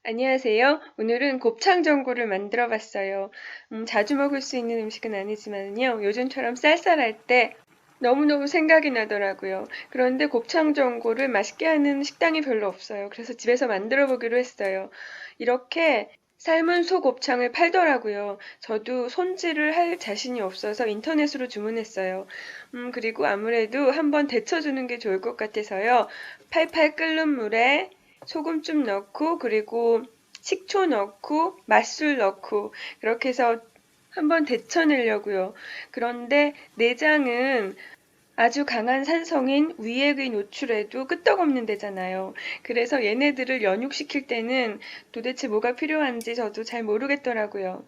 안녕하세요. 오늘은 곱창 전골을 만들어 봤어요. 자주 먹을 수 있는 음식은 아니지만요. 요즘처럼 쌀쌀할 때 너무너무 생각이 나더라고요. 그런데 곱창 전골을 맛있게 하는 식당이 별로 없어요. 그래서 집에서 만들어 보기로 했어요. 이렇게 삶은 소 곱창을 팔더라고요. 저도 손질을 할 자신이 없어서 인터넷으로 주문했어요. 그리고 아무래도 한번 데쳐주는 게 좋을 것 같아서요. 팔팔 끓는 물에 소금 좀 넣고 그리고 식초 넣고 맛술 넣고 그렇게 해서 한번 데쳐내려고요. 그런데 내장은 아주 강한 산성인 위액의 노출에도 끄떡없는 데잖아요. 그래서 얘네들을 연육시킬 때는 도대체 뭐가 필요한지 저도 잘 모르겠더라고요.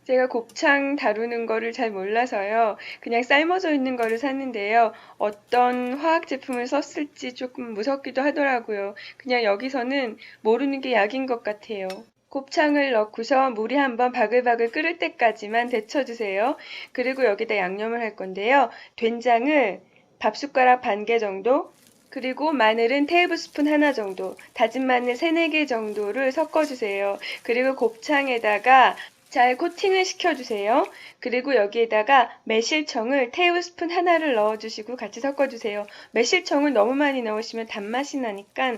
제가 곱창 다루는 거를 잘 몰라서요. 그냥 삶아져 있는 거를 샀는데요. 어떤 화학 제품을 썼을지 조금 무섭기도 하더라고요. 그냥 여기서는 모르는 게 약인 것 같아요. 곱창을 넣고서 물이 한번 바글바글 끓을 때까지만 데쳐주세요. 그리고 여기다 양념을 할 건데요. 된장을 밥숟가락 반 개 정도, 그리고 마늘은 테이블스푼 하나 정도, 다진 마늘 3, 4개 정도를 섞어주세요. 그리고 곱창에다가 잘 코팅을 시켜주세요. 그리고 여기에다가 매실청을 테이블스푼 하나를 넣어주시고 같이 섞어주세요. 매실청을 너무 많이 넣으시면 단맛이 나니까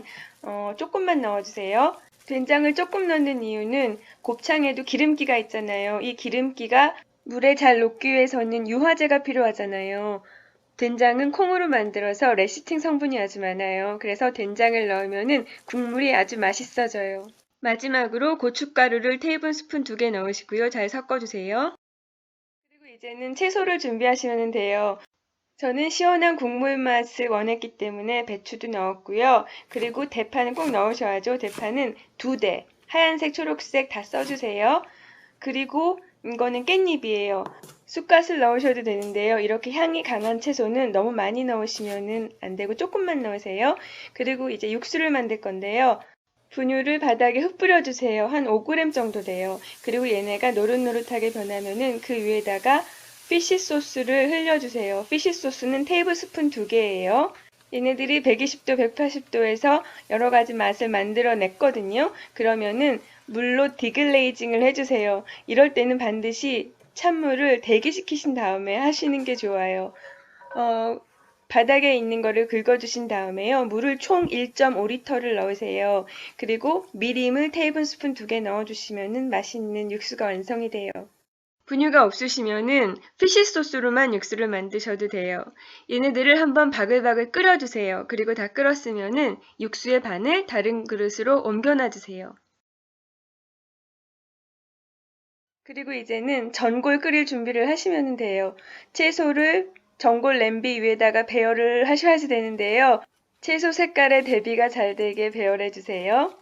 조금만 넣어주세요. 된장을 조금 넣는 이유는 곱창에도 기름기가 있잖아요. 이 기름기가 물에 잘 녹기 위해서는 유화제가 필요하잖아요. 된장은 콩으로 만들어서 레시틴 성분이 아주 많아요. 그래서 된장을 넣으면 국물이 아주 맛있어져요. 마지막으로 고춧가루를 테이블스푼 2개 넣으시고요. 잘 섞어주세요. 그리고 이제는 채소를 준비하시면 돼요. 저는 시원한 국물 맛을 원했기 때문에 배추도 넣었고요. 그리고 대파는 꼭 넣으셔야죠. 대파는 2대, 하얀색, 초록색 다 써주세요. 그리고 이거는 깻잎이에요. 쑥갓을 넣으셔도 되는데요. 이렇게 향이 강한 채소는 너무 많이 넣으시면 안 되고 조금만 넣으세요. 그리고 이제 육수를 만들 건데요. 분유를 바닥에 흩뿌려 주세요. 한 5g 정도 돼요. 그리고 얘네가 노릇노릇하게 변하면은 그 위에다가 피쉬 소스를 흘려주세요. 피쉬 소스는 테이블 스푼 2개예요. 얘네들이 120도, 180도에서 여러 가지 맛을 만들어 냈거든요. 그러면은 물로 디글레이징을 해주세요. 이럴 때는 반드시 찬물을 대기시키신 다음에 하시는 게 좋아요. 어, 바닥에 있는 거를 긁어주신 다음에요. 물을 총 1.5리터를 넣으세요. 그리고 미림을 테이블스푼 2개 넣어주시면 맛있는 육수가 완성이 돼요. 분유가 없으시면은 피쉬 소스로만 육수를 만드셔도 돼요. 얘네들을 한번 바글바글 끓여주세요. 그리고 다 끓었으면은 육수의 반을 다른 그릇으로 옮겨놔 주세요. 그리고 이제는 전골 끓일 준비를 하시면 돼요. 채소를 전골 냄비 위에다가 배열을 하셔야지 되는데요. 채소 색깔의 대비가 잘 되게 배열해 주세요.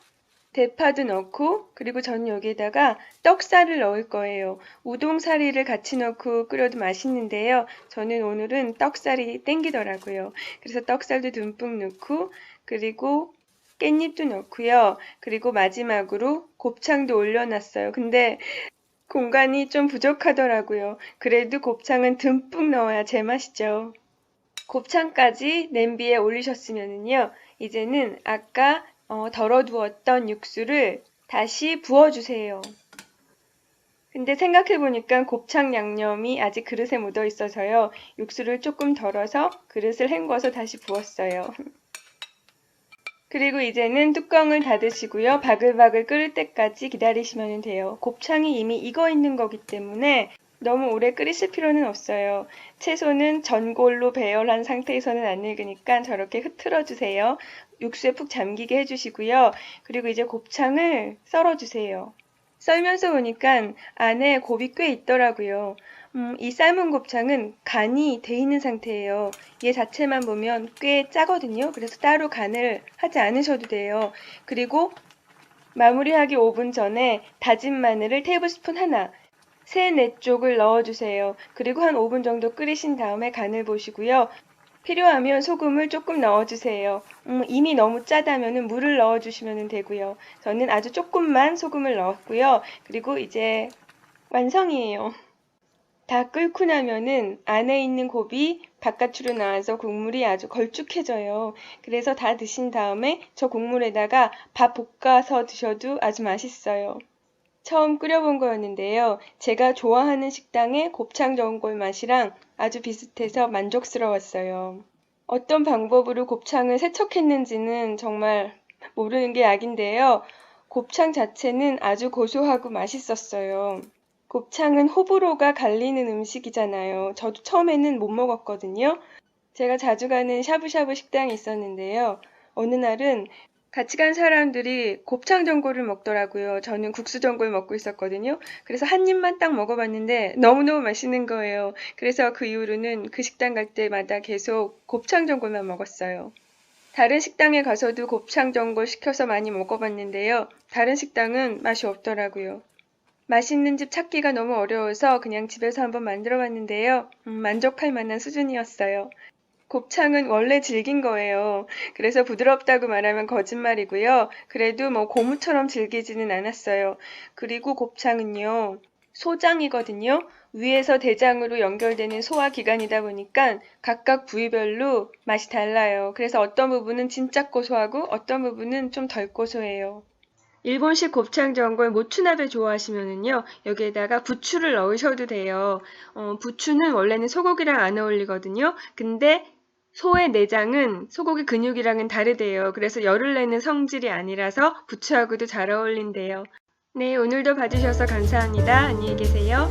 대파도 넣고 그리고 전 여기에다가 떡살을 넣을 거예요. 우동사리를 같이 넣고 끓여도 맛있는데요. 저는 오늘은 떡살이 땡기더라고요. 그래서 떡살도 듬뿍 넣고 그리고 깻잎도 넣고요. 그리고 마지막으로 곱창도 올려놨어요. 근데 공간이 좀 부족하더라고요. 그래도 곱창은 듬뿍 넣어야 제맛이죠. 곱창까지 냄비에 올리셨으면요. 이제는 아까 덜어두었던 육수를 다시 부어주세요. 근데 생각해보니까 곱창 양념이 아직 그릇에 묻어 있어서요. 육수를 조금 덜어서 그릇을 헹궈서 다시 부었어요. 그리고 이제는 뚜껑을 닫으시고요. 바글바글 끓을 때까지 기다리시면 돼요. 곱창이 이미 익어 있는 거기 때문에 너무 오래 끓이실 필요는 없어요. 채소는 전골로 배열한 상태에서는 안 익으니까 저렇게 흐트러 주세요. 육수에 푹 잠기게 해주시고요. 그리고 이제 곱창을 썰어주세요. 썰면서 보니까 안에 곱이 꽤 있더라고요. 이 삶은 곱창은 간이 돼 있는 상태예요. 얘 자체만 보면 꽤 짜거든요. 그래서 따로 간을 하지 않으셔도 돼요. 그리고 마무리하기 5분 전에 다진 마늘을 테이블스푼 하나, 3, 4쪽을 넣어주세요. 그리고 한 5분 정도 끓이신 다음에 간을 보시고요. 필요하면 소금을 조금 넣어주세요. 이미 너무 짜다면 물을 넣어주시면 되고요. 저는 아주 조금만 소금을 넣었고요. 그리고 이제 완성이에요. 다 끓고 나면은 안에 있는 곱이 바깥으로 나와서 국물이 아주 걸쭉해져요. 그래서 다 드신 다음에 저 국물에다가 밥 볶아서 드셔도 아주 맛있어요. 처음 끓여본 거였는데요. 제가 좋아하는 식당의 곱창 전골 맛이랑 아주 비슷해서 만족스러웠어요. 어떤 방법으로 곱창을 세척했는지는 정말 모르는 게 약인데요. 곱창 자체는 아주 고소하고 맛있었어요. 곱창은 호불호가 갈리는 음식이잖아요. 저도 처음에는 못 먹었거든요. 제가 자주 가는 샤브샤브 식당이 있었는데요. 어느 날은 같이 간 사람들이 곱창 전골을 먹더라고요. 저는 국수 전골 먹고 있었거든요. 그래서 한 입만 딱 먹어봤는데 너무너무 맛있는 거예요. 그래서 그 이후로는 그 식당 갈 때마다 계속 곱창 전골만 먹었어요. 다른 식당에 가서도 곱창 전골 시켜서 많이 먹어봤는데요. 다른 식당은 맛이 없더라고요. 맛있는 집 찾기가 너무 어려워서 그냥 집에서 한번 만들어 봤는데요. 만족할 만한 수준이었어요. 곱창은 원래 질긴 거예요. 그래서 부드럽다고 말하면 거짓말이고요. 그래도 뭐 고무처럼 질기지는 않았어요. 그리고 곱창은요, 소장이거든요. 위에서 대장으로 연결되는 소화기관이다 보니까 각각 부위별로 맛이 달라요. 그래서 어떤 부분은 진짜 고소하고 어떤 부분은 좀 덜 고소해요. 일본식 곱창 전골 모츠나베 좋아하시면은요, 여기에다가 부추를 넣으셔도 돼요. 부추는 원래는 소고기랑 안 어울리거든요. 근데 소의 내장은 소고기 근육이랑은 다르대요. 그래서 열을 내는 성질이 아니라서 부추하고도 잘 어울린대요. 네, 오늘도 봐주셔서 감사합니다. 안녕히 계세요.